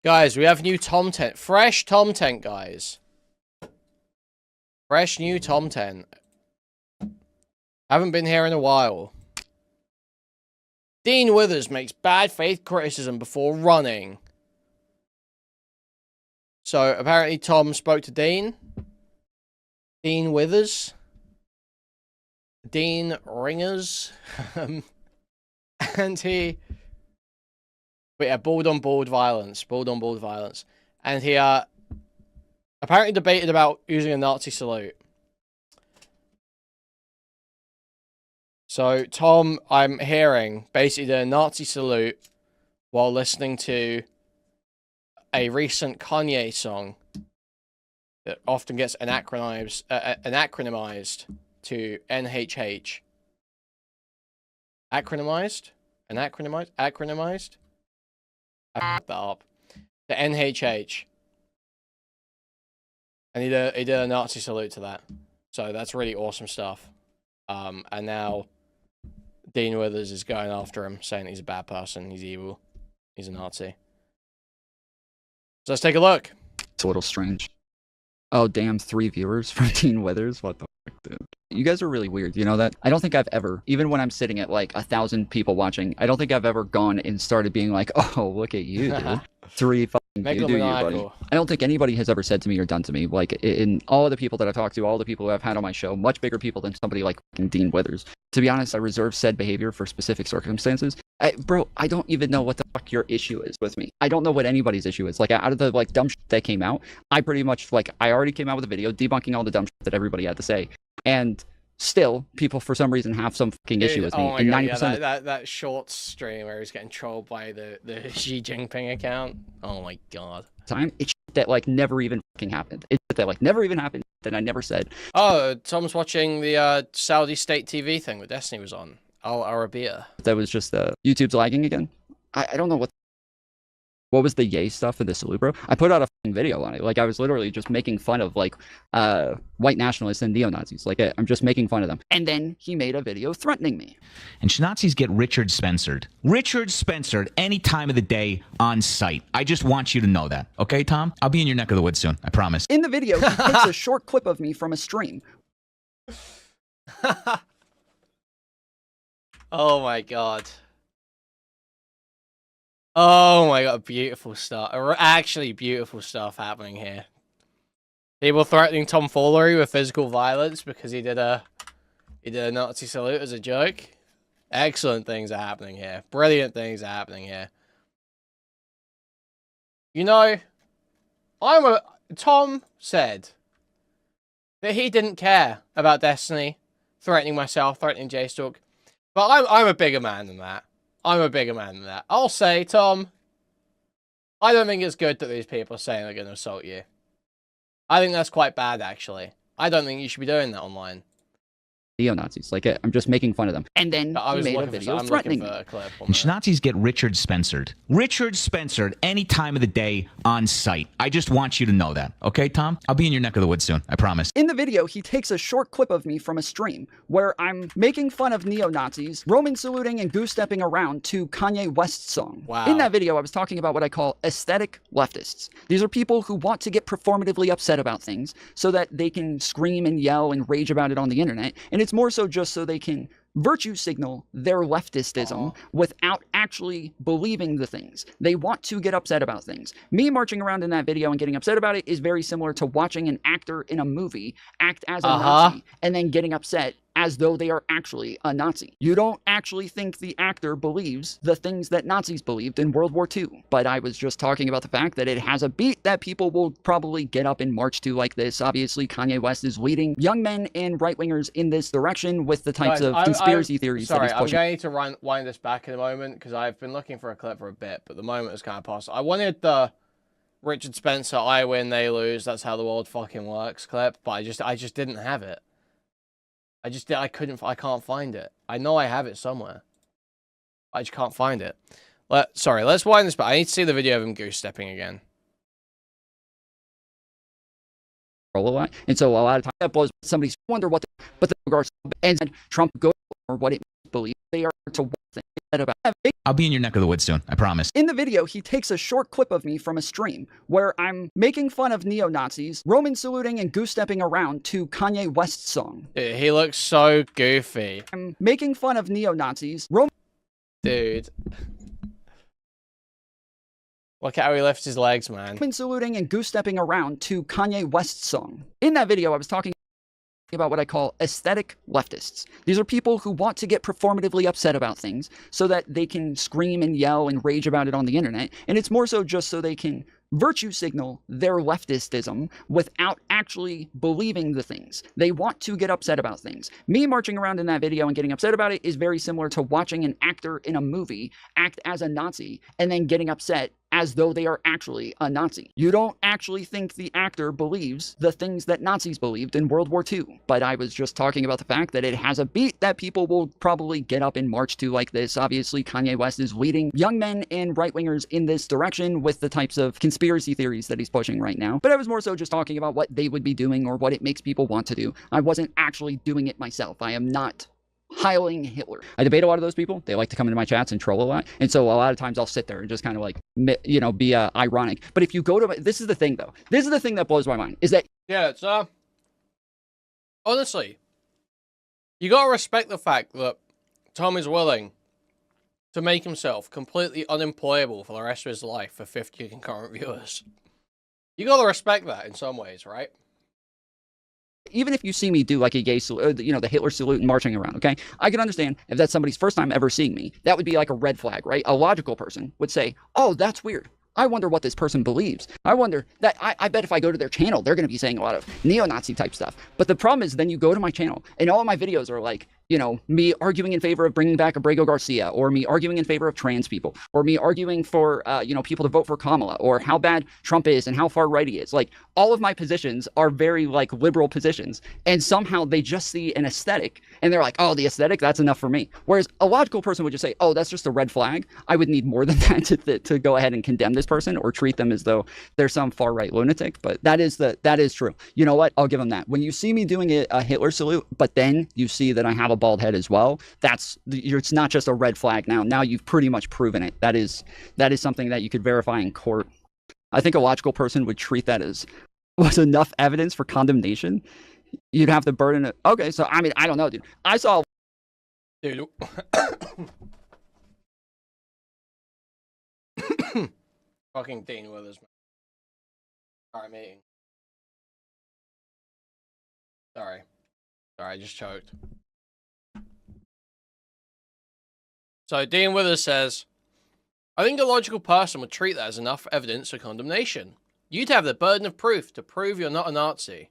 Guys, we have new Tom tent. Fresh Tom tent, guys. Fresh new Tom tent. Haven't been here in a while. Dean Withers makes bad faith criticism before running. So, apparently Tom spoke to Dean. Dean Withers. Dean Ringers. And he... But yeah, board-on-board violence. Board-on-board violence. And he, apparently debated about using a Nazi salute. So, Tom, I'm hearing, basically did a Nazi salute while listening to a recent Kanye song that often gets anachronized to NHH. Acronymized? Anachronymized? Acronymized? I fucked that up. To NHH. And he did a Nazi salute to that. So that's really awesome stuff. And now Dean Withers is going after him, saying he's a bad person, he's evil, he's a Nazi. So let's take a look. It's a little strange. Oh, damn, 3 viewers from Dean Withers? What the fuck, dude? You guys are really weird, you know that? I don't think I've ever, even when I'm sitting at like 1,000 people watching, I don't think I've ever gone and started being like, oh, look at you, dude. 3 fucking you do you, buddy. I don't think anybody has ever said to me or done to me, like, in all of the people that I've talked to, all the people who I've had on my show, much bigger people than somebody like fucking Dean Withers. To be honest, I reserve said behavior for specific circumstances. Bro, I don't even know what the fuck your issue is with me. I don't know what anybody's issue is. Like, out of the, like, dumb shit that came out, I pretty much, like, I already came out with a video debunking all the dumb shit that everybody had to say. And still, people for some reason have some fucking issue with me. Oh my and God, 90% yeah, that short stream where he's getting trolled by the Xi Jinping account. Oh my God. Time, it's shit that, like, never even fucking happened. It's shit that, like, never even happened that I never said. Oh, Tom's watching the Saudi state TV thing that Destiny was on. Al Arabiya. That was just YouTube's lagging again. I don't know what was the yay stuff in the salute, bro. I put out a fucking video on it. Like, I was literally just making fun of, like, white nationalists and neo-Nazis. Like, I'm just making fun of them. And then he made a video threatening me. And Nazis get Richard Spencered. Richard Spencered any time of the day on site. I just want you to know that. Okay, Tom? I'll be in your neck of the woods soon. I promise. In the video, he takes a short clip of me from a stream. Oh my God. Oh my God, beautiful stuff. Actually beautiful stuff happening here. People threatening tomfoolery with physical violence because he did a Nazi salute as a joke. Excellent things are happening here. Brilliant things are happening here. You know, Tom said that he didn't care about Destiny, threatening myself, threatening J-Stalk. But I'm a bigger man than that. I'm a bigger man than that. I'll say, Tom, I don't think it's good that these people are saying they're going to assault you. I think that's quite bad, actually. I don't think you should be doing that online. Neo-Nazis. Like, I'm just making fun of them. And then he made a video threatening me. And Nazis get Richard Spencered. Richard Spencered any time of the day on site. I just want you to know that. Okay, Tom? I'll be in your neck of the woods soon. I promise. In the video, he takes a short clip of me from a stream where I'm making fun of neo-Nazis, Roman saluting and goose-stepping around to Kanye West's song. Wow. In that video, I was talking about what I call aesthetic leftists. These are people who want to get performatively upset about things so that they can scream and yell and rage about it on the internet. And it's more so just so they can virtue signal their leftistism without actually believing the things. They want to get upset about things. Me marching around in that video and getting upset about it is very similar to watching an actor in a movie act as a Nazi and then getting upset as though they are actually a Nazi. You don't actually think the actor believes the things that Nazis believed in World War II. But I was just talking about the fact that it has a beat that people will probably get up and march to like this. Obviously, Kanye West is leading young men and right-wingers in this direction with the types of conspiracy theories that he's pushing. Sorry, I'm going to wind this back in a moment because I've been looking for a clip for a bit, but the moment is kind of past. I wanted the Richard Spencer, I win, they lose, that's how the world fucking works clip, but I just didn't have it. I can't find it. I know I have it somewhere. I just can't find it. Sorry, let's wind this back. I need to see the video of him goose stepping again. A lot. And so a lot of times that blows somebody's wonder what the, but the regards and Trump go or what it believe. They are to think about. I'll be in your neck of the woods soon. I promise. In the video, he takes a short clip of me from a stream where I'm making fun of neo-Nazis, Roman saluting and goose-stepping around to Kanye West's song. Dude, he looks so goofy. I'm making fun of neo-Nazis, Dude. Look at how he lifts his legs, man. Roman saluting and goose-stepping around to Kanye West's song. In that video, I was talking about what I call aesthetic leftists. These are people who want to get performatively upset about things so that they can scream and yell and rage about it on the internet. And it's more so just so they can virtue signal their leftistism without actually believing the things. They want to get upset about things. Me marching around in that video and getting upset about it is very similar to watching an actor in a movie act as a Nazi and then getting upset as though they are actually a Nazi. You don't actually think the actor believes the things that Nazis believed in World War II. But I was just talking about the fact that it has a beat that people will probably get up and march to like this. Obviously, Kanye West is leading young men and right-wingers in this direction with the types of conspiracy theories that he's pushing right now. But I was more so just talking about what they would be doing or what it makes people want to do. I wasn't actually doing it myself. I am not Heiling Hitler. I debate a lot of those people. They like to come into my chats and troll a lot. And so a lot of times I'll sit there and just kind of like, you know, be ironic. But if you go to, this is the thing though. This is the thing that blows my mind is that. Yeah, it's, honestly, you gotta respect the fact that Tom is willing to make himself completely unemployable for the rest of his life for 50 concurrent viewers. You gotta respect that in some ways, right? Even if you see me do like a gay salute, you know, the Hitler salute and marching around, okay? I can understand if that's somebody's first time ever seeing me. That would be like a red flag, right? A logical person would say, oh, that's weird. I wonder what this person believes. I wonder that, I bet if I go to their channel, they're going to be saying a lot of neo-Nazi type stuff. But the problem is then you go to my channel and all of my videos are like, you know, me arguing in favor of bringing back Abrego Garcia, or me arguing in favor of trans people, or me arguing for, you know, people to vote for Kamala, or how bad Trump is and how far right he is. Like, all of my positions are very, like, liberal positions. And somehow they just see an aesthetic, and they're like, oh, the aesthetic, that's enough for me. Whereas a logical person would just say, oh, that's just a red flag. I would need more than that to go ahead and condemn this person or treat them as though they're some far-right lunatic. But that is true. You know what? I'll give them that. When you see me doing a Hitler salute, but then you see that I have a bald head as well, it's not just a red flag now. Now you've pretty much proven it. That is something that you could verify in court. I think a logical person would treat that as was enough evidence for condemnation. You'd have the burden of, okay, so I mean, I don't know, dude. I saw Dude. Fucking Dean Withers, man. Sorry, meeting. Sorry, I just choked. So Dean Withers says, I think a logical person would treat that as enough evidence for condemnation. You'd have the burden of proof to prove you're not a Nazi.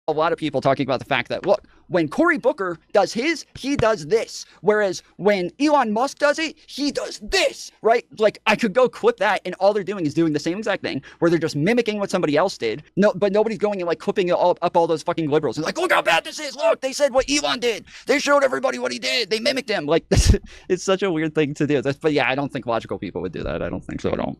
a lot of people talking about the fact that, look, when Cory Booker does his, he does this. Whereas when Elon Musk does it, he does this, right? Like, I could go clip that, and all they're doing is doing the same exact thing, where they're just mimicking what somebody else did. No, but nobody's going and, like, clipping it all up all those fucking liberals. And like, look how bad this is. Look, they said what Elon did. They showed everybody what he did. They mimicked him. Like, it's such a weird thing to do. But yeah, I don't think logical people would do that. I don't think so at all.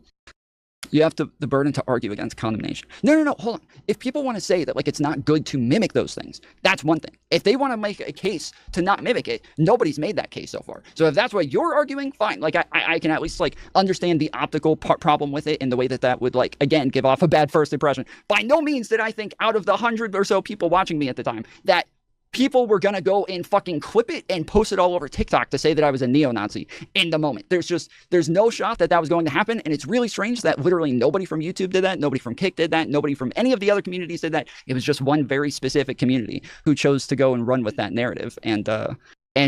You have the burden to argue against condemnation. No, hold on. If people want to say that, like, it's not good to mimic those things, that's one thing. If they want to make a case to not mimic it, nobody's made that case so far. So if that's what you're arguing, fine. Like, I can at least, like, understand the optical problem with it in the way that that would, like, again, give off a bad first impression. By no means did I think out of the 100 or so people watching me at the time that people were going to go and fucking clip it and post it all over TikTok to say that I was a neo-Nazi in the moment. There's no shot that that was going to happen. And it's really strange that literally nobody from YouTube did that. Nobody from Kick did that. Nobody from any of the other communities did that. It was just one very specific community who chose to go and run with that narrative and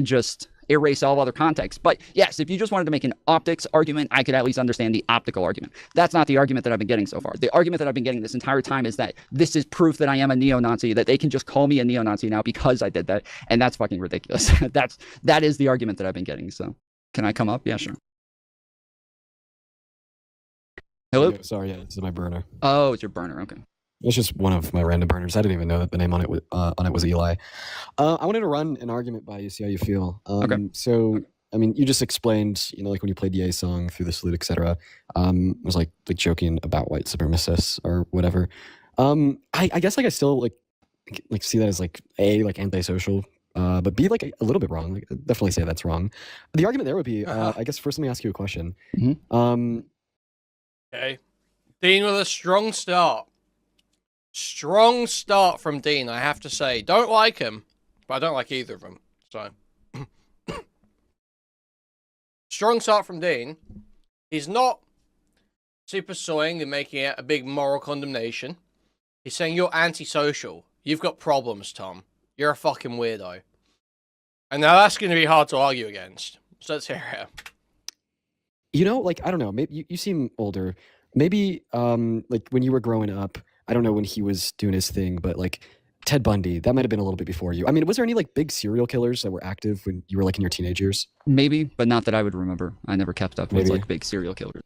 just erase all other context. But yes, if you just wanted to make an optics argument, I could at least understand the optical argument. That's not the argument that I've been getting so far. The argument that I've been getting this entire time is that this is proof that I am a neo-Nazi, that they can just call me a neo-Nazi now because I did that. And that's fucking ridiculous. That is the argument that I've been getting. So can I come up? Yeah, sure. Hello? Oh, sorry, yeah, this is my burner. Oh, it's your burner. Okay. It's just one of my random burners. I didn't even know that the name on it was Eli. I wanted to run an argument by you, see how you feel. Okay. So, I mean, you just explained, like when you played the A song through the salute, etc. Was like joking about white supremacists or whatever. I guess like I still like see that as like antisocial. but be like a little bit wrong. Like, I'd definitely say that's wrong. The argument there would be, I guess first let me ask you a question. Okay. Dean with a strong start. Strong start from Dean, I have to say. Don't like him, but I don't like either of them. So, strong start from Dean. He's not super soying and making it a big moral condemnation. He's saying you're antisocial. You've got problems, Tom. You're a fucking weirdo. And now that's going to be hard to argue against. So let's hear it. You know, like, I don't know, maybe you seem older. Maybe like when you were growing up, I don't know when he was doing his thing, but like Ted Bundy, that might have been a little bit before you. I mean, was there any like big serial killers that were active when you were like in your teenage years? Maybe, but not that I would remember. I never kept up with like big serial killers.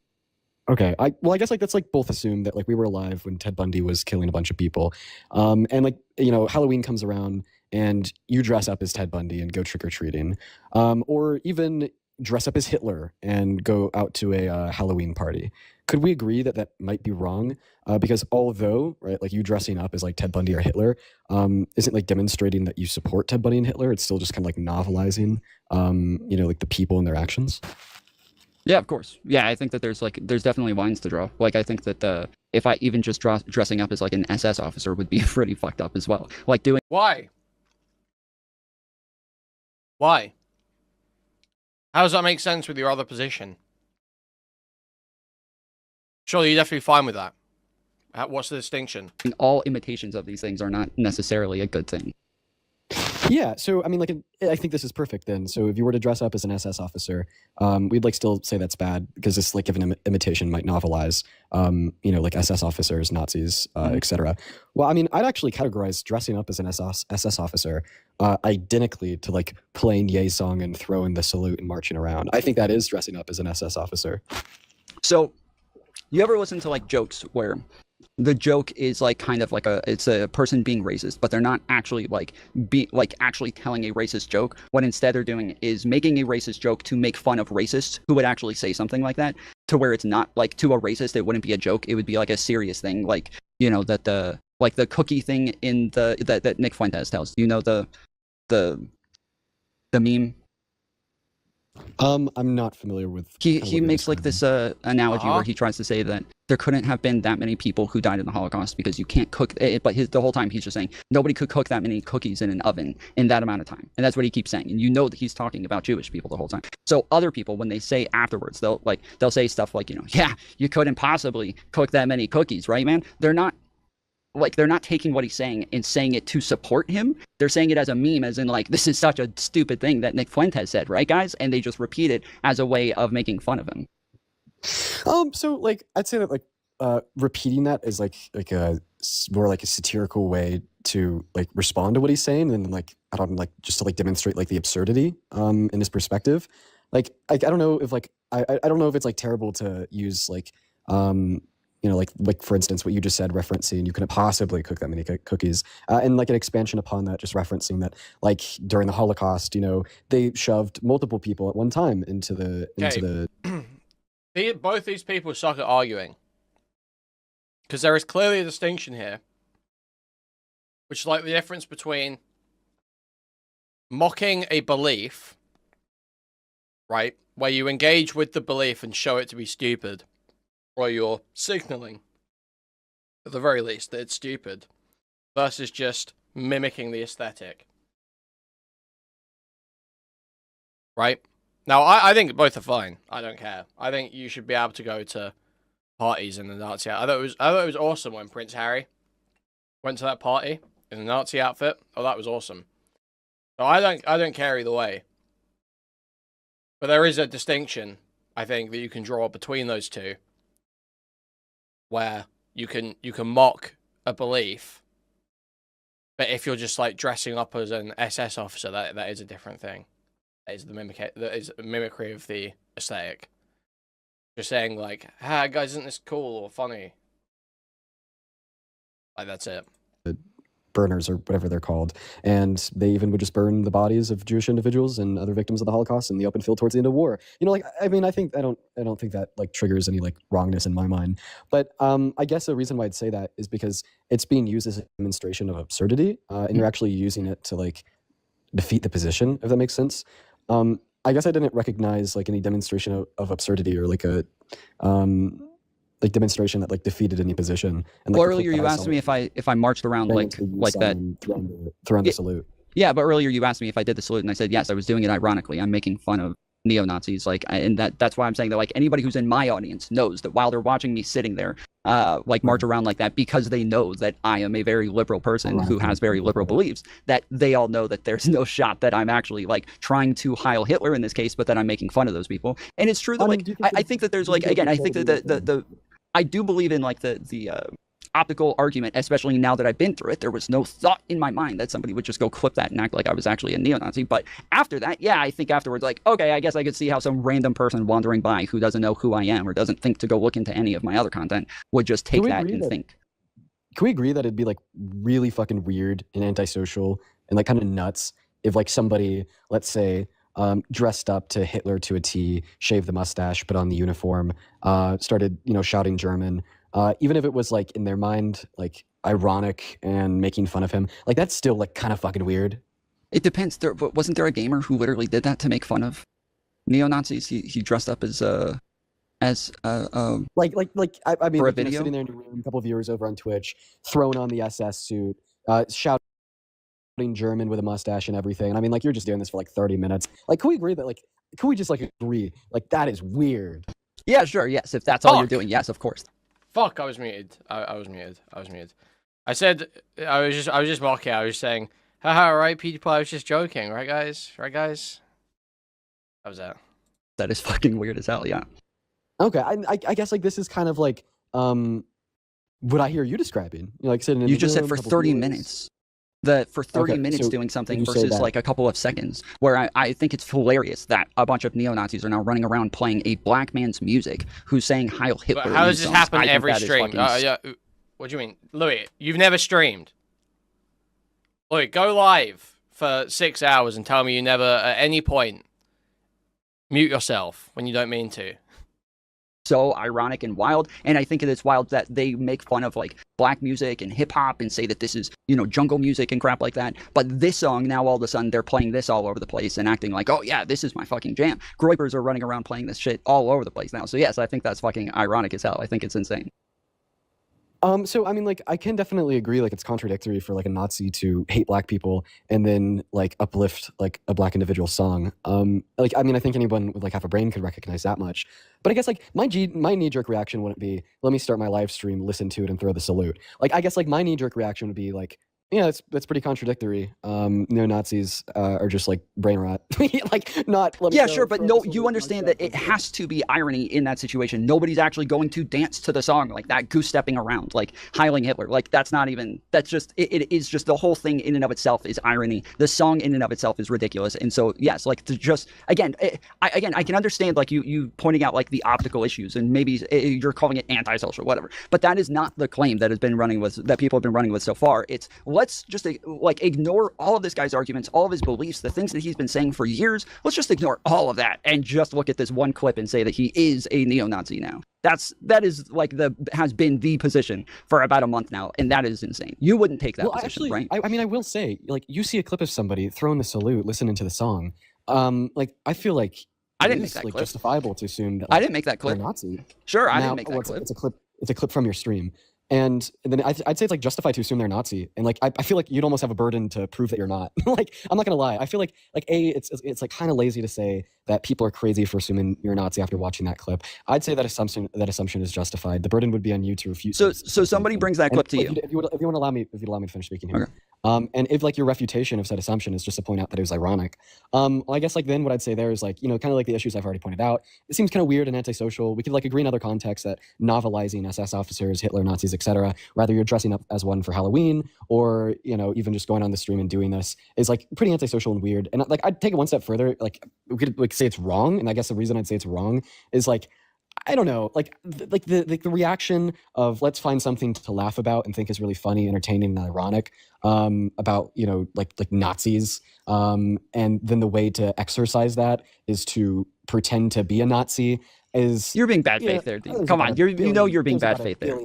Okay, I guess like that's like both assume that like we were alive when Ted Bundy was killing a bunch of people, and like you know Halloween comes around and you dress up as Ted Bundy and go trick or treating, or even dress up as Hitler and go out to a Halloween party. Could we agree that that might be wrong? Because although, right, like you dressing up as like Ted Bundy or Hitler isn't like demonstrating that you support Ted Bundy and Hitler. It's still just kind of like novelizing, you know, like the people and their actions. Yeah, of course. Yeah, I think that there's definitely lines to draw. Like, I think that if I even just dressing up as like an SS officer would be pretty fucked up as well. Like doing. Why? Why? How does that make sense with your other position? Surely you're definitely fine with that. What's the distinction? All imitations of these things are not necessarily a good thing. Yeah, so I mean, like, I think this is perfect then. So if you were to dress up as an SS officer, we'd like still say that's bad because this like given imitation might novelize, you know, like SS officers, Nazis, etc. Well, I mean, I'd actually categorize dressing up as an SS officer identically to like playing Ye song and throwing the salute and marching around. I think that is dressing up as an SS officer. So, you ever listen to like jokes where the joke is like kind of like it's a person being racist, but they're not actually actually telling a racist joke. What instead they're doing is making a racist joke to make fun of racists who would actually say something like that, to where it's not like to a racist it wouldn't be a joke, it would be like a serious thing, like, you know, that the cookie thing in that Nick Fuentes tells. You know the meme? I'm not familiar with. He makes like this analogy where he tries to say that there couldn't have been that many people who died in the Holocaust because you can't cook it. But the whole time he's just saying nobody could cook that many cookies in an oven in that amount of time, and that's what he keeps saying. And you know that he's talking about Jewish people the whole time. So other people, when they say afterwards, they'll say stuff like, you know, yeah, you couldn't possibly cook that many cookies, right, man? They're not taking what he's saying and saying it to support him. They're saying it as a meme, as in like, this is such a stupid thing that Nick Fuentes said, right, guys? And they just repeat it as a way of making fun of him. So like, I'd say that like repeating that is like a more like a satirical way to like respond to what he's saying, and like I don't like just to like demonstrate like the absurdity in his perspective. Like I don't know if like I don't know if it's like terrible to use like you know, like for instance, what you just said, referencing you couldn't possibly cook that many cookies, and like an expansion upon that, just referencing that, like during the Holocaust, you know, they shoved multiple people at one time into the. Both these people suck at arguing, because there is clearly a distinction here, which is like the difference between mocking a belief, right, where you engage with the belief and show it to be stupid, or you're signaling, at the very least, that it's stupid, versus just mimicking the aesthetic. Right? Now, I think both are fine. I don't care. I think you should be able to go to parties in the Nazi outfit. I thought it was awesome when Prince Harry went to that party in a Nazi outfit. Oh, that was awesome. So I don't care either way. But there is a distinction, I think, that you can draw between those two, where you can mock a belief, but if you're just like dressing up as an SS officer, that is a different thing. That is mimicry of the aesthetic. Just saying like, "Ah, guys, isn't this cool or funny?" Like that's it. Burners or whatever they're called, and they even would just burn the bodies of Jewish individuals and other victims of the Holocaust in the open field towards the end of war. You know, like I mean, I don't think that like triggers any like wrongness in my mind. But I guess the reason why I'd say that is because it's being used as a demonstration of absurdity, and you're actually using it to like defeat the position, if that makes sense. I guess I didn't recognize like any demonstration of absurdity or like a like demonstration that like defeated any position. And like, Well, the clip earlier that you I asked saw me if I marched around bang like into the that. and throwing the Yeah. salute. Yeah, but earlier you asked me if I did the salute, and I said yes. I was doing it ironically. I'm making fun of neo-Nazis, and that's why I'm saying that like anybody who's in my audience knows that while they're watching me sitting there, like march around like that, because they know that I am a very liberal person who has very liberal beliefs, that they all know that there's no shot that I'm actually like trying to Heil Hitler in this case, but that I'm making fun of those people. And it's true that like I think that there's like again, I think that the I do believe in like the optical argument, especially now that I've been through it. There was no thought in my mind that somebody would just go clip that and act like I was actually a neo-Nazi. But after that, yeah, I think afterwards, like, okay, I guess I could see how some random person wandering by who doesn't know who I am or doesn't think to go look into any of my other content would just take that and think. Can we agree that it'd be like really fucking weird and antisocial and like kind of nuts if like somebody, let's say, dressed up to Hitler to a T, shaved the mustache, put on the uniform, started, shouting German, even if it was like in their mind, like ironic and making fun of him, like that's still like kind of fucking weird. It depends. Wasn't there a gamer who literally did that to make fun of neo-Nazis? He dressed up as I mean, for a video? sitting there in a room, a couple of viewers over on Twitch, throwing on the SS suit, shouting German with a mustache and everything. And I mean, like, you're just doing this for like 30 minutes. Like, can we agree that, like, can we just like agree, like, that is weird? Yeah, sure. Yes, if that's all you're doing, yes, of course. Fuck, I was muted. I was muted. I said I was just mocking. I was saying, haha, right, PewDiePie. I was just joking, right, guys? Right, guys? That was that. That is fucking weird as hell. Yeah. Okay, I guess like this is kind of like what I hear you describing. Like sitting in You the just said room, for couple 30 viewers. minutes. For 30 Okay, minutes so doing would something you say versus that- like a couple of seconds, where I think it's hilarious that a bunch of neo-Nazis are now running around playing a black man's music who's saying Heil Hitler. But how does this songs. happen I think every that is stream? fucking Yeah. What do you mean, Louis? You've never streamed. Louis, go live for 6 hours and tell me you never, at any point, mute yourself when you don't mean to. so ironic and wild, and I think it is wild that they make fun of like black music and hip hop and say that this is, jungle music and crap like that. But this song, now all of a sudden they're playing this all over the place and acting like, oh yeah, this is my fucking jam. Groypers are running around playing this shit all over the place now. So yes, I think that's fucking ironic as hell. I think it's insane. So I mean, like, I can definitely agree, like, it's contradictory for like a Nazi to hate black people and then like uplift like a black individual song. Like, I mean, I think anyone with like half a brain could recognize that much. But I guess like my knee-jerk reaction wouldn't be, let me start my live stream, listen to it, and throw the salute. Like, I guess like my knee-jerk reaction would be like, yeah, that's pretty contradictory. Neo-Nazis are just like brain rot. Like, not. Let me Yeah, throw- sure, but throw no, the salute you understand that it has to be irony in that situation. Nobody's actually going to dance to the song like that, goose stepping around, like heiling Hitler. Like that's not even. That's just. It is just the whole thing in and of itself is irony. The song in and of itself is ridiculous, and so yes, like to just again, I can understand like you pointing out like the optical issues, and maybe you're calling it antisocial, whatever. But that is not the claim that has been running with that people have been running with so far. It's let's just like ignore all of this guy's arguments, all of his beliefs, the things that he's been saying for years. Let's just ignore all of that and just look at this one clip and say that he is a neo-Nazi now. That is like has been the position for about a month now, and that is insane. You wouldn't take that position, actually, right? I mean, I will say, like, you see a clip of somebody throwing the salute, listening to the song. Like, I feel like I didn't it make is, that like, clip. justifiable to assume that I like, didn't make that they're clip. Nazi. Sure, I Now, didn't make that clip. It's a clip. It's a clip from your stream. And then I'd say it's like justified to assume they're Nazi, and like I feel like you'd almost have a burden to prove that you're not. Like, I'm not gonna lie, I feel like it's like kind of lazy to say that people are crazy for assuming you're a Nazi after watching that clip. I'd say that assumption is justified. The burden would be on you to refute. So somebody brings that clip to you. If you would allow me to finish speaking here. Okay. And if like your refutation of said assumption is just to point out that it was ironic, well, I guess like then what I'd say there is like, kind of like the issues I've already pointed out. It seems kind of weird and antisocial. We could like agree in other contexts that novelizing SS officers, Hitler, Nazis, etc., whether you're dressing up as one for Halloween or even just going on the stream and doing this is like pretty antisocial and weird. And like I'd take it one step further. Like we could like say it's wrong, and I guess the reason I'd say it's wrong is like, I don't know, like the reaction of let's find something to laugh about and think is really funny, entertaining, and ironic about like Nazis, and then the way to exercise that is to pretend to be a Nazi. You're being bad faith there. Come on, you're being bad faith there.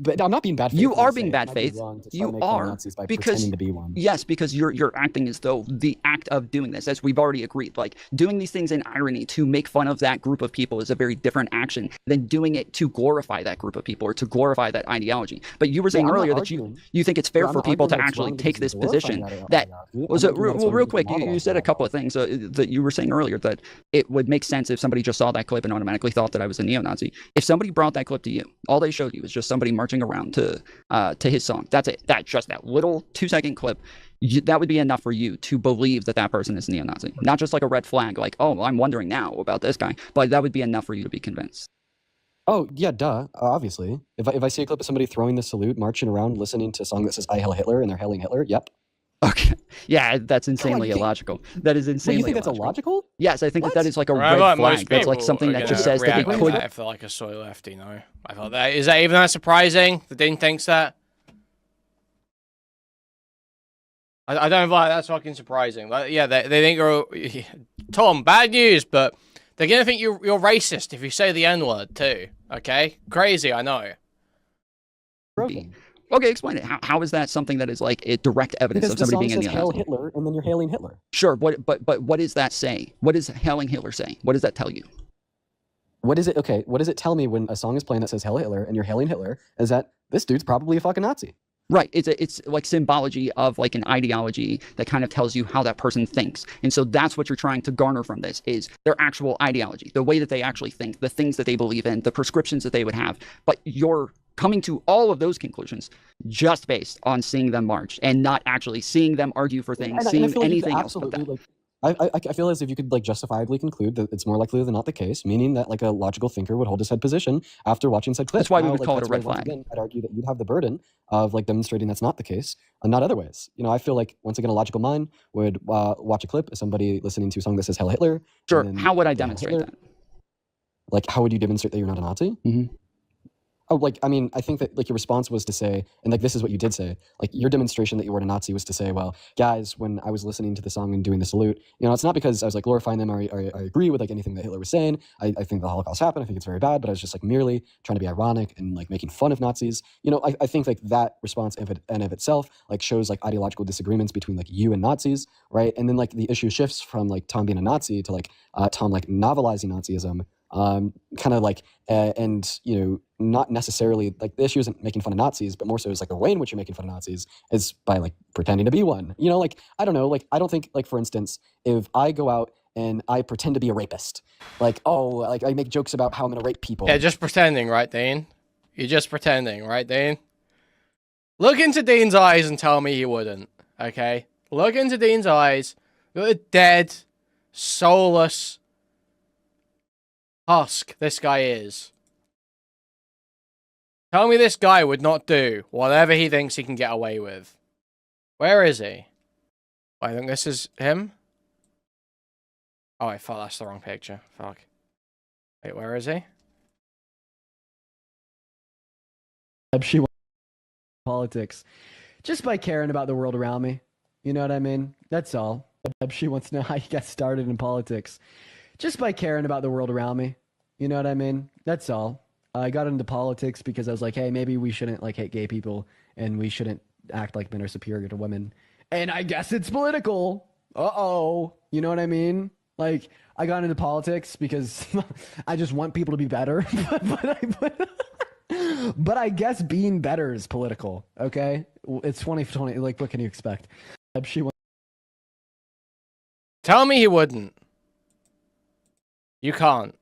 but I'm not being bad faith. You when I are say being it bad might be faith. wrong to try You to make fun of are, Nazis by because pretending to be one. yes, because you're acting as though the act of doing this, as we've already agreed, like doing these things in irony to make fun of that group of people is a very different action than doing it to glorify that group of people or to glorify that ideology. But you were saying I'm not earlier that arguing. you think it's fair I'm for not people arguing to that it's actually wrong take because this it's glorifying position that that ideology. was I'm it arguing that it's well, wrong real because quick, it's you modelized said a that couple of ideology. things that you were saying earlier that it would make sense if somebody just saw that clip and automatically thought that I was a neo-Nazi. If somebody brought that clip to you, all they showed you was just somebody marching around to his song. That's it. That just that little 2-second clip. That would be enough for you to believe that that person is neo-Nazi. Not just like a red flag, like, oh, I'm wondering now about this guy, but that would be enough for you to be convinced. Oh, yeah, duh. Obviously. If I see a clip of somebody throwing the salute, marching around, listening to a song that says I hail Hitler, and they're hailing Hitler, yep. Okay. Yeah, that's insanely you think- illogical. That is Wait, insanely you think that's illogical? Yes, I think What? that is like a I red like flag. most That's like people something are that gonna just says that they react like could. that if they're like a soy lefty. No, I thought that is that even that surprising that Dean thinks that. I don't like that's fucking surprising. Like, yeah, they think you're Tom. Bad news, but they're gonna think you're racist if you say the N word too. Okay, crazy. I know. Broken. Okay, explain it. How is that something that is like a direct evidence Because of the somebody song being a says hail neo-Nazi? Hitler, and then you're hailing Hitler. Sure, but what does that say? What is hailing Hitler say? What does that tell you? What is it? Okay, what does it tell me when a song is playing that says hail Hitler, and you're hailing Hitler? Is that this dude's probably a fucking Nazi? Right. It's like symbology of like an ideology that kind of tells you how that person thinks. And so that's what you're trying to garner from this is their actual ideology, the way that they actually think, the things that they believe in, the prescriptions that they would have. But you're coming to all of those conclusions just based on seeing them march and not actually seeing them argue for things, And I seeing feel like you could anything else but absolutely, that. like, I feel as if you could like justifiably conclude that it's more likely than not the case, meaning that like a logical thinker would hold his head position after watching said clip. That's why we Now, would like, call it that's a why, red once flag. Again, I'd argue that you'd have the burden of like demonstrating that's not the case, and not other ways. You know, I feel like once again a logical mind would watch a clip of somebody listening to a song that says "Hail Hitler." Sure. and then How would I they hail demonstrate Hitler. that? Like, how would you demonstrate that you're not a Nazi? Mhm. Oh, like, I mean, I think that like your response was to say, and like this is what you did say, like your demonstration that you weren't a Nazi was to say, well, guys, when I was listening to the song and doing the salute, you know, it's not because I was like glorifying them or I agree with like anything that Hitler was saying. I think the Holocaust happened. I think it's very bad, but I was just like merely trying to be ironic and like making fun of Nazis. You know, I think like that response in and of itself like shows like ideological disagreements between like you and Nazis, right? And then like the issue shifts from like Tom being a Nazi to like Tom like novelizing Nazism. Kind of like and you know, not necessarily like the issue isn't making fun of Nazis, but more so is like the way in which you're making fun of Nazis is by like pretending to be one. You know, like I don't know, like I don't think like for instance, if I go out and I pretend to be a rapist, like like I make jokes about how I'm gonna rape people. Yeah, just pretending, right, Dean? You're just pretending, right, Dean? Look into Dean's eyes and tell me you wouldn't. Okay, look into Dean's eyes. You're a dead, soulless husk this guy is. Tell me this guy would not do whatever he thinks he can get away with. Where is he? I think this is him. Oh, I thought that's the wrong picture. Fuck. Wait, where is he? She wants politics just by caring about the world around me. You know what I mean? That's all. She wants to know how you got started in politics just by caring about the world around me. You know what I mean? That's all. I got into politics because I was like, hey, maybe we shouldn't like hate gay people and we shouldn't act like men are superior to women. And I guess it's political. Uh-oh. You know what I mean? Like, I got into politics because I just want people to be better. But I guess being better is political, okay? It's 2020. Like, what can you expect? Tell me he wouldn't. You can't.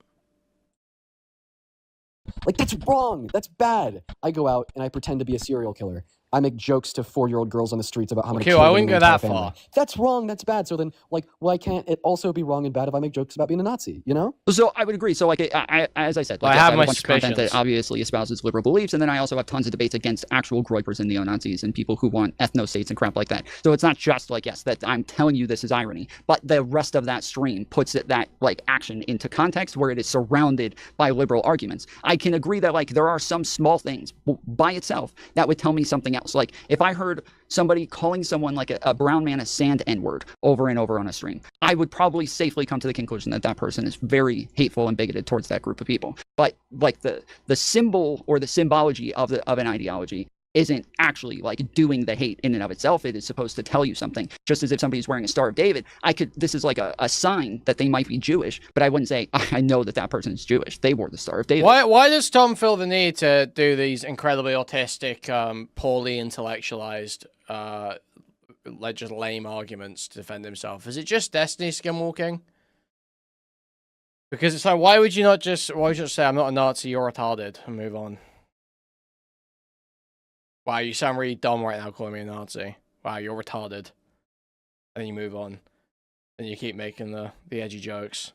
Like that's wrong. That's bad. I go out and I pretend to be a serial killer. I make jokes to 4-year-old girls on the streets about how many Okay, children well, I wouldn't in go their that entire far. family. That's wrong. That's bad. So then, like, why can't it also be wrong and bad if I make jokes about being a Nazi? You know? So I would agree. So like, as I said, like, I yes, have I my a bunch of content suspicions. that obviously espouses liberal beliefs, and then I also have tons of debates against actual groypers and neo-Nazis and people who want ethno-states and crap like that. So it's not just like, yes, that I'm telling you this is irony, but the rest of that stream puts that like action into context where it is surrounded by liberal arguments. I can agree that like there are some small things by itself that would tell me something else. Like if I heard somebody calling someone like a brown man a sand N-word over and over on a stream, I would probably safely come to the conclusion that that person is very hateful and bigoted towards that group of people. But like the symbol or the symbology of an ideology isn't actually like doing the hate in and of itself. It is supposed to tell you something. Just as if somebody's wearing a Star of David, this is like a sign that they might be Jewish, but I wouldn't say, I know that that person is Jewish. They wore the Star of David. Why does Tom feel the need to do these incredibly autistic, poorly intellectualized, like just lame arguments to defend himself? Is it just Destiny skinwalking? Because it's like, why would you not just say, I'm not a Nazi, you're retarded, and move on? Wow, you sound really dumb right now calling me a Nazi. Wow, you're retarded. And then you move on. And you keep making the edgy jokes.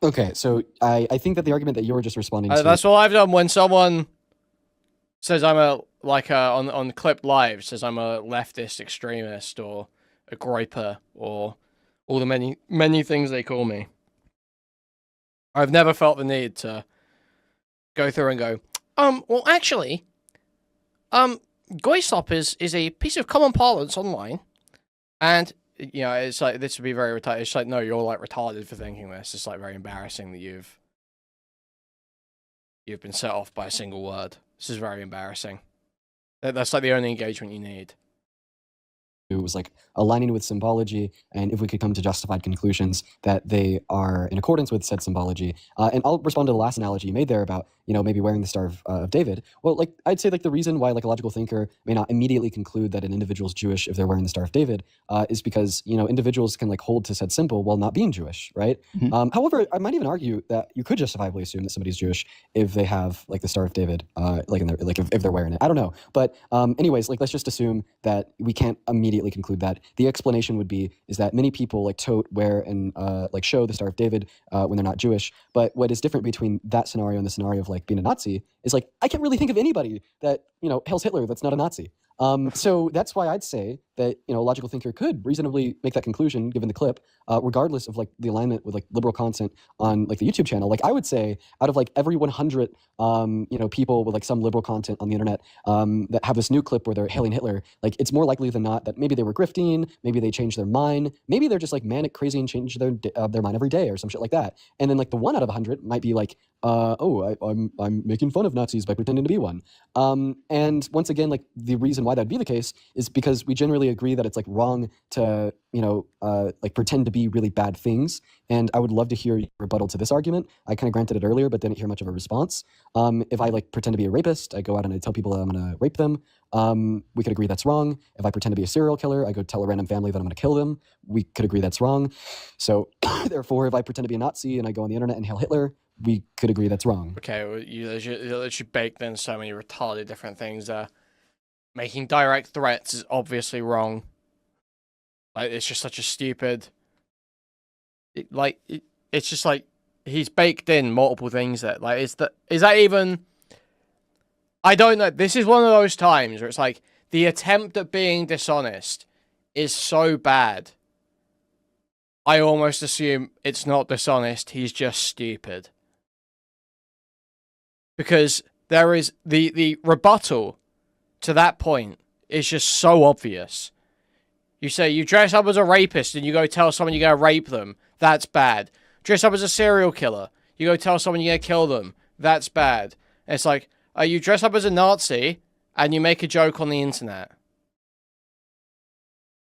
Okay, so I think that the argument that you were just responding to... That's what I've done when someone says I'm on Clip Live, says I'm a leftist extremist or a groiper or all the many, many things they call me. I've never felt the need to go through and go, well, actually... Goysop is a piece of common parlance online, and you know it's like this would be very retarded. It's like, no, you're like retarded for thinking this. It's like very embarrassing that you've been set off by a single word. This is very embarrassing. That's like the only engagement you need. It was like aligning with symbology, and if we could come to justified conclusions that they are in accordance with said symbology. And I'll respond to the last analogy you made there about, you know, maybe wearing the Star of David. Well, like I'd say like the reason why like a logical thinker may not immediately conclude that an individual is Jewish if they're wearing the Star of David is because, you know, individuals can like hold to said symbol while not being Jewish, right? Mm-hmm. However, I might even argue that you could justifiably assume that somebody's Jewish if they have like the Star of David, like in their, like if they're wearing it. I don't know, but anyways, like let's just assume that we can't immediately conclude that. The explanation would be is that many people like tote, wear, and like show the Star of David when they're not Jewish. But what is different between that scenario and the scenario of like being a Nazi is like I can't really think of anybody that, you know, hails Hitler that's not a Nazi. So that's why I'd say that, you know, a logical thinker could reasonably make that conclusion given the clip, regardless of like the alignment with like liberal content on like the YouTube channel. Like I would say out of like every 100, you know, people with like some liberal content on the internet that have this new clip where they're hailing Hitler, like it's more likely than not that maybe they were grifting, maybe they changed their mind, maybe they're just like manic crazy and change their mind every day or some shit like that. And then like the 1 out of 100 might be like, I'm making fun of Nazis by pretending to be one. And once again, like the reason why that'd be the case is because we generally agree that it's like wrong to, you know, like pretend to be really bad things. And I would love to hear your rebuttal to this argument. I kind of granted it earlier, but didn't hear much of a response. If I like pretend to be a rapist, I go out and I tell people I'm going to rape them. We could agree that's wrong. If I pretend to be a serial killer, I go tell a random family that I'm going to kill them. We could agree that's wrong. So therefore, if I pretend to be a Nazi and I go on the internet and hail Hitler, we could agree that's wrong. Okay, well, you baked in so many retarded different things there. Making direct threats is obviously wrong. Like, it's just such a stupid... it's just like, he's baked in multiple things that, like, is that even... I don't know, this is one of those times where it's like, the attempt at being dishonest is so bad, I almost assume it's not dishonest, he's just stupid. Because there is the rebuttal to that point is just so obvious. You say you dress up as a rapist and you go tell someone you're going to rape them. That's bad. Dress up as a serial killer. You go tell someone you're going to kill them. That's bad. And it's like, you dress up as a Nazi and you make a joke on the internet.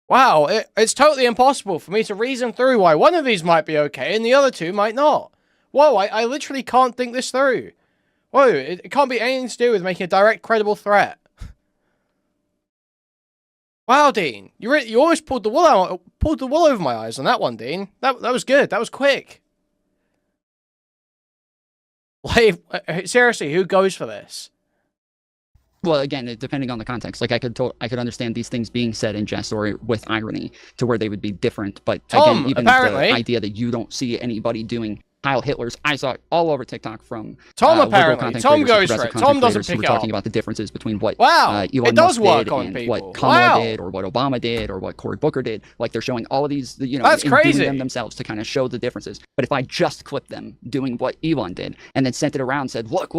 Wow, it's totally impossible for me to reason through why one of these might be okay and the other two might not. Whoa, I literally can't think this through. Whoa, it can't be anything to do with making a direct, credible threat. Wow, Dean, you almost pulled the wool over my eyes on that one, Dean. That was good. That was quick. Like, seriously, who goes for this? Well, again, depending on the context, like I could understand these things being said in jest or with irony to where they would be different. But Tom, again, even apparently, the idea that you don't see anybody doing Heil Hitlers. I saw it all over TikTok from Tom liberal apparently. content Tom creators, goes for progressive it. content Tom doesn't creators who pick were it talking up. about the differences between what Wow, Elon it does Musk work did on and people. what Kamala Wow. did or what Obama did or what Cory Booker did. Like they're showing all of these, you know, That's and doing crazy. them themselves to kind of show the differences. But if I just clipped them doing what Elon did and then sent it around and said, look,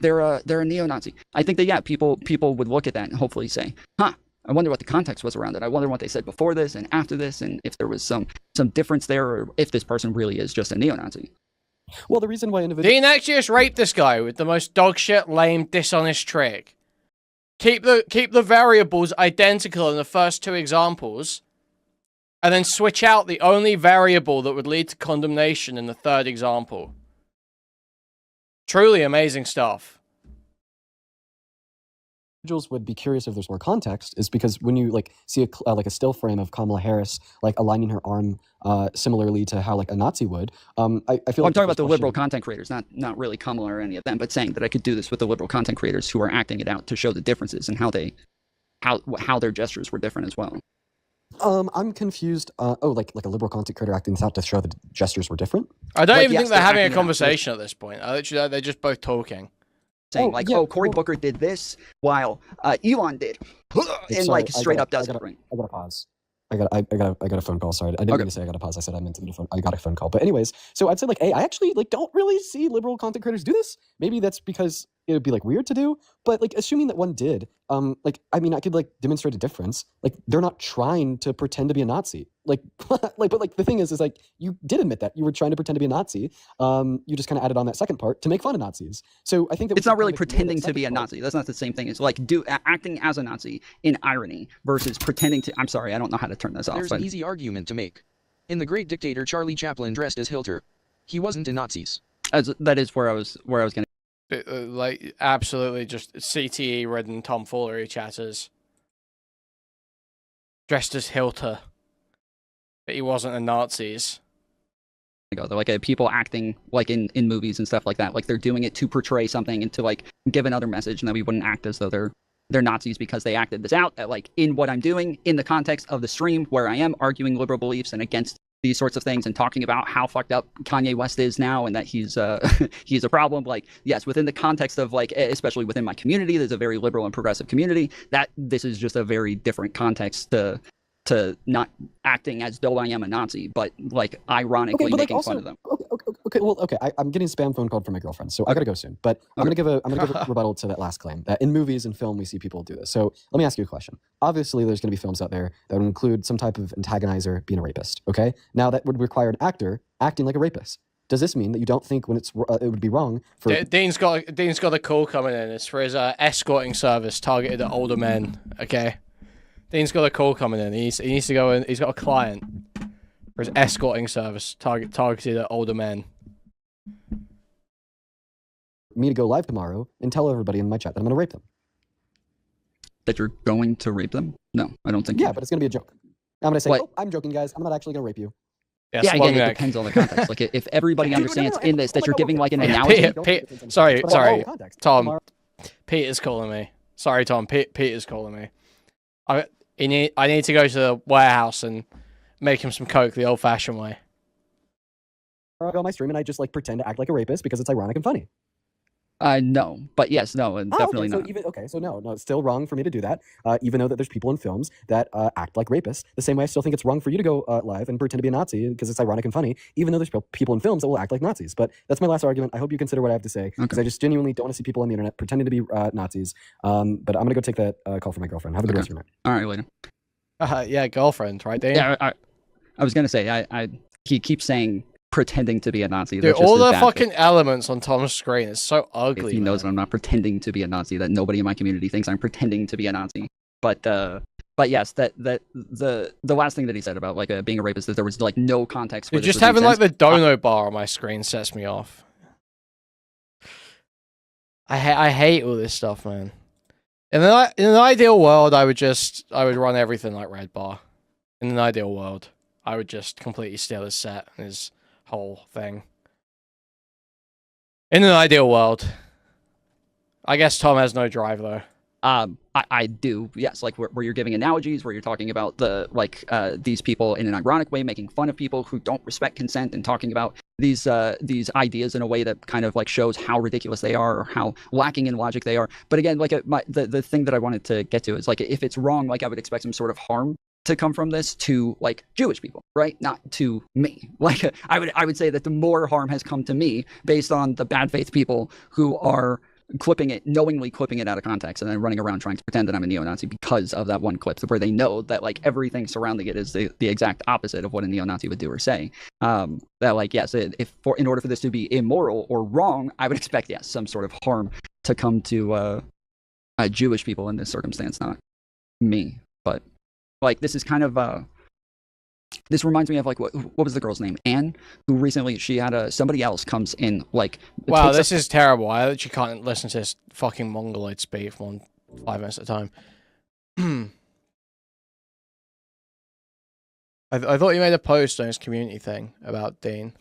they're a neo-Nazi, I think that yeah, people would look at that and hopefully say, huh, I wonder what the context was around it. I wonder what they said before this and after this, and if there was some difference there, or if this person really is just a neo-Nazi. Well, the reason why individuals Dean actually just raped this guy with the most dogshit, lame, dishonest trick. Keep the variables identical in the first two examples, and then switch out the only variable that would lead to condemnation in the third example. Truly amazing stuff. would be curious if there's more context is because when you like see a still frame of Kamala Harris like aligning her arm similarly to how like a Nazi would, I feel Well, like I'm talking about the liberal content creators, not really Kamala or any of them, but saying that I could do this with the liberal content creators who are acting it out to show the differences and how their gestures were different as well. I'm confused. Like a liberal content creator acting this out to show the gestures were different. I don't Like, even yes, think they're they're having a acting it out. conversation at this point. They're just both talking. Saying Cory well- Booker did this while Elon did, and Sorry, like I straight gotta- up does I it. gotta- Right? I gotta pause. I got a phone call. Sorry, I didn't Okay. mean to say I got a pause. I said I meant to get a phone. I got a phone call. But anyways, so I'd say like, hey, I actually like don't really see liberal content creators do this. Maybe that's because it would be like weird to do. But like assuming that one did, like I mean, I could like demonstrate a difference. Like they're not trying to pretend to be a Nazi. Like, but like the thing is like you did admit that you were trying to pretend to be a Nazi. You just kind of added on that second part to make fun of Nazis. So I think that It's not really pretending to be a Nazi. That's not the same thing as like acting as a Nazi in irony versus pretending to. I'm sorry, I don't know how to turn this off. There's But an easy argument to make. In The Great Dictator, Charlie Chaplin dressed as Hitler. He wasn't a Nazis. that is where I was going. Like, absolutely just CTE-ridden tomfoolery chatters. Dressed as Hilter. But he wasn't a Nazis. They're like people acting like in movies and stuff like that. Like they're doing it to portray something and to like give another message, and then we wouldn't act as though they're Nazis because they acted this out. Like in what I'm doing in the context of the stream, where I am arguing liberal beliefs and against these sorts of things and talking about how fucked up Kanye West is now and that he's a problem. Like, yes, within the context of like, especially within my community, there's a very liberal and progressive community, that this is just a very different context to not acting as though I am a Nazi, but like ironically making fun of them. Okay. I'm getting a spam phone call from my girlfriend, so I gotta go soon. But I'm gonna give a rebuttal to that last claim that in movies and film we see people do this. So let me ask you a question. Obviously, there's gonna be films out there that would include some type of antagonizer being a rapist. Okay, now that would require an actor acting like a rapist. Does this mean that you don't think when it would be wrong for Dean's got a call coming in. It's for his escorting service targeted at older men. Okay, Dean's got a call coming in. He needs to go in. He's got a client for his escorting service targeted at older men. me to go live tomorrow and tell everybody in my chat that I'm gonna rape them? That you're going to rape them? No, I don't think. Yeah, but it's gonna be a joke. I'm gonna say, What? oh, I'm joking, guys. I'm not actually gonna rape you. Yeah, again, it depends on the context. Like, if everybody understands in this that you're giving like an analogy. Sorry, But all sorry, context. Tom. Tomorrow- Peter's calling me. Sorry, Tom. Peter's calling me. I need to go to the warehouse and make him some coke the old-fashioned way. I go on my stream and I just like pretend to act like a rapist because it's ironic and funny. No, but yes, no, definitely okay, not. So no, it's still wrong for me to do that. Even though that there's people in films that act like rapists. The same way I still think it's wrong for you to go live and pretend to be a Nazi because it's ironic and funny. Even though there's people in films that will act like Nazis. But that's my last argument. I hope you consider what I have to say because I just genuinely don't want to see people on the internet pretending to be Nazis. But I'm gonna go take that call from my girlfriend. Have a good rest of your night. All right, later. Yeah, girlfriend, right, Dean? Yeah, I was gonna say, he keeps saying pretending to be a Nazi. Dude, That's just all his the bad fucking bit. elements on Tom's screen is so If ugly. he knows that man. I'm not pretending to be a Nazi, that nobody in my community thinks I'm pretending to be a Nazi. But yes, that the last thing that he said about like being a rapist, that there was like no context. Dude, just having like the dono bar on my screen sets me off. I hate all this stuff, man. In an ideal world, I would run everything like Red Bar. In an ideal world, I would just completely steal his set and his whole thing. In an ideal world, I guess Tom has no drive though. I do, yes, like where you're giving analogies, where you're talking about these people in an ironic way, making fun of people who don't respect consent and talking about these ideas in a way that kind of like shows how ridiculous they are or how lacking in logic they are. But again, like the thing that I wanted to get to is like if it's wrong, like I would expect some sort of harm to come from this to like Jewish people, right? Not to me. Like I would say that the more harm has come to me based on the bad faith people who are knowingly clipping it out of context and then running around trying to pretend that I'm a neo-Nazi because of that one clip where they know that like everything surrounding it is the exact opposite of what a neo-Nazi would do or say. That like, yes, in order for this to be immoral or wrong, I would expect, yes, some sort of harm to come to Jewish people in this circumstance, not me. But like, this is kind of this reminds me of like what was the girl's name? Anne, who recently she had somebody else comes in like. Wow, this is terrible. I literally can't listen to this fucking mongoloid speak for 5 minutes at a time. I thought you made a post on his community thing about Dean.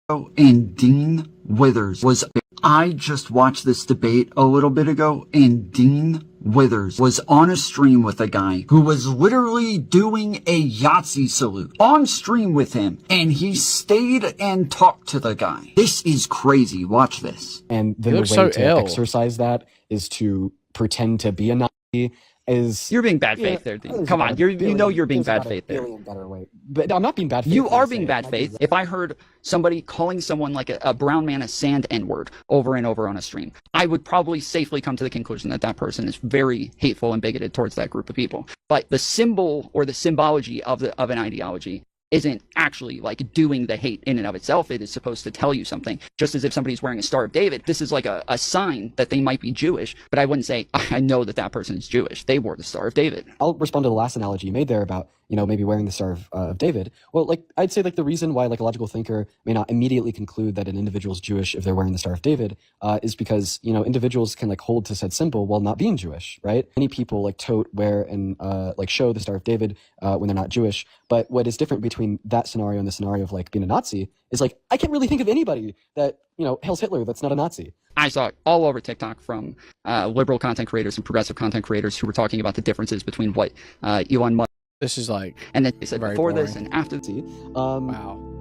And Dean Withers was. I just watched this debate a little bit ago, and Dean Withers was on a stream with a guy who was literally doing a Yahtzee salute on stream with him, and he stayed and talked to the guy. This is crazy. Watch this. And then the way to exercise that is to pretend to be a Nazi. You're being bad faith there, Dean. Come on, you're being bad faith there. Better way. But I'm not being bad faith. You are being bad faith. If I heard somebody calling someone like a brown man a sand N-word over and over on a stream, I would probably safely come to the conclusion that that person is very hateful and bigoted towards that group of people. But the symbol or the symbology of an ideology isn't actually like doing the hate in and of itself. It is supposed to tell you something. Just as if somebody's wearing a Star of David, this is like a sign that they might be Jewish, but I wouldn't say, I know that that person is Jewish. They wore the Star of David. I'll respond to the last analogy you made there about, maybe wearing the Star of David. Well, like, I'd say like the reason why like a logical thinker may not immediately conclude that an individual is Jewish if they're wearing the Star of David is because, individuals can like hold to said symbol while not being Jewish, right? Many people like tote, wear, and like show the Star of David when they're not Jewish. But what is different between that scenario and the scenario of like being a Nazi is like, I can't really think of anybody that, hails Hitler that's not a Nazi. I saw it all over TikTok from liberal content creators and progressive content creators who were talking about the differences between what Elon Musk. This is like. And then they said before boring. this and after. Wow.